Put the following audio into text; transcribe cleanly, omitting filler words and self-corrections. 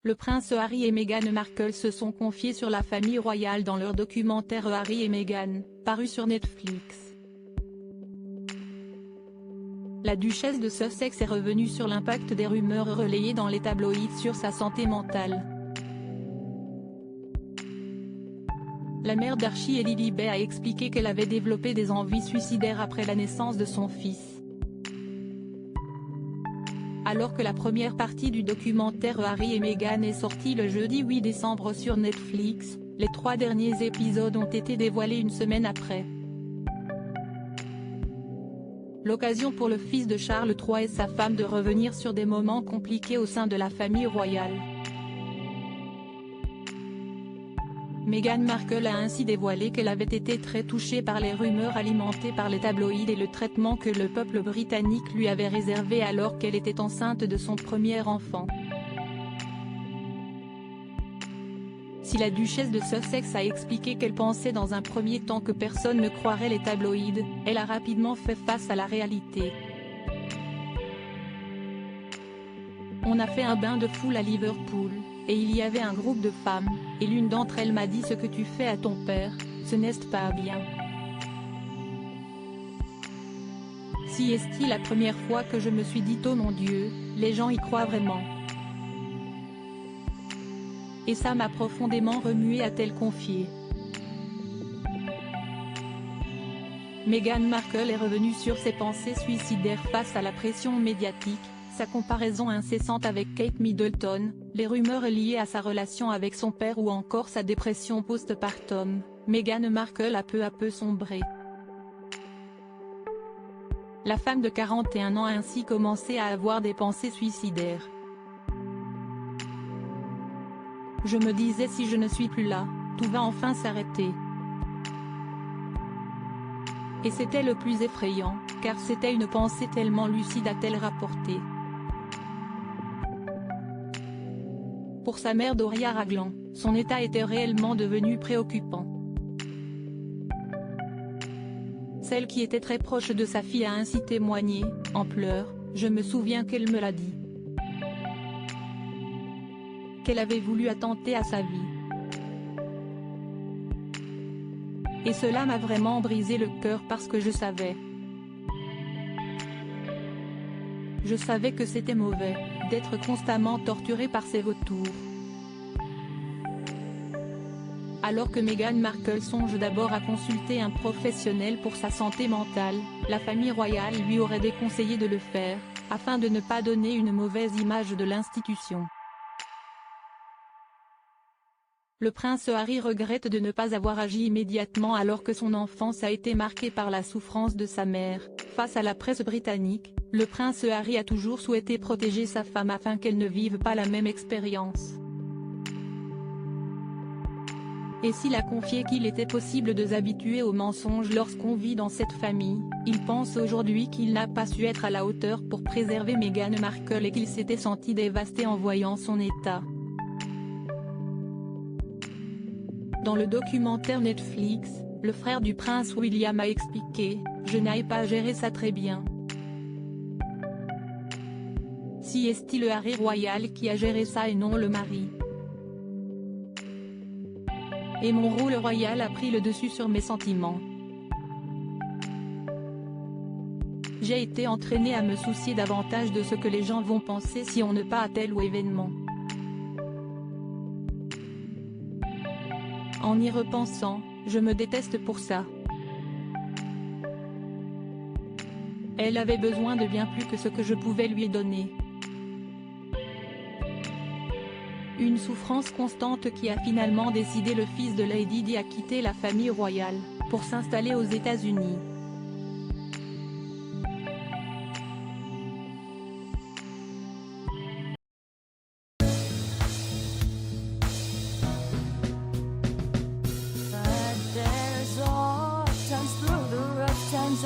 Le prince Harry et Meghan Markle se sont confiés sur la famille royale dans leur documentaire Harry et Meghan, paru sur Netflix. La duchesse de Sussex est revenue sur l'impact des rumeurs relayées dans les tabloïds sur sa santé mentale. La mère d'Archie et Lilibet a expliqué qu'elle avait développé des envies suicidaires après la naissance de son fils. Alors que la première partie du documentaire Harry et Meghan est sortie le jeudi 8 décembre sur Netflix, les 3 derniers épisodes ont été dévoilés une semaine après. L'occasion pour le fils de Charles III et sa femme de revenir sur des moments compliqués au sein de la famille royale. Meghan Markle a ainsi dévoilé qu'elle avait été très touchée par les rumeurs alimentées par les tabloïds et le traitement que le peuple britannique lui avait réservé alors qu'elle était enceinte de son premier enfant. Si la duchesse de Sussex a expliqué qu'elle pensait dans un premier temps que personne ne croirait les tabloïds, elle a rapidement fait face à la réalité. On a fait un bain de foule à Liverpool, et il y avait un groupe de femmes, et l'une d'entre elles m'a dit ce que tu fais à ton père, ce n'est pas bien. Si est-il la première fois que je me suis dit oh mon Dieu, les gens y croient vraiment. Et ça m'a profondément remué, a-t-elle confié. Meghan Markle est revenue sur ses pensées suicidaires face à la pression médiatique, sa comparaison incessante avec Kate Middleton, les rumeurs liées à sa relation avec son père ou encore sa dépression post-partum. Meghan Markle a peu à peu sombré. La femme de 41 ans a ainsi commencé à avoir des pensées suicidaires. Je me disais si je ne suis plus là, tout va enfin s'arrêter. Et c'était le plus effrayant, car c'était une pensée tellement lucide, a-t-elle rapporté. Pour sa mère Doria Ragland, son état était réellement devenu préoccupant. Celle qui était très proche de sa fille a ainsi témoigné, en pleurs, je me souviens qu'elle me l'a dit. Qu'elle avait voulu attenter à sa vie. Et cela m'a vraiment brisé le cœur parce que je savais. Je savais que c'était mauvais, d'être constamment torturé par ces vautours. Alors que Meghan Markle songe d'abord à consulter un professionnel pour sa santé mentale, la famille royale lui aurait déconseillé de le faire, afin de ne pas donner une mauvaise image de l'institution. Le prince Harry regrette de ne pas avoir agi immédiatement alors que son enfance a été marquée par la souffrance de sa mère. Face à la presse britannique, le prince Harry a toujours souhaité protéger sa femme afin qu'elle ne vive pas la même expérience. Et s'il a confié qu'il était possible de s'habituer aux mensonges lorsqu'on vit dans cette famille, il pense aujourd'hui qu'il n'a pas su être à la hauteur pour préserver Meghan Markle et qu'il s'était senti dévasté en voyant son état. Dans le documentaire Netflix, le frère du prince William a expliqué « Je n'ai pas géré ça très bien. Si est-il le Harry royal qui a géré ça et non le mari. Et mon rôle royal a pris le dessus sur mes sentiments. J'ai été entraîné à me soucier davantage de ce que les gens vont penser si on ne va à tel ou événement. En y repensant, je me déteste pour ça. Elle avait besoin de bien plus que ce que je pouvais lui donner. Une souffrance constante qui a finalement décidé le fils de Lady Di à quitter la famille royale, pour s'installer aux États-Unis. Times through the rough times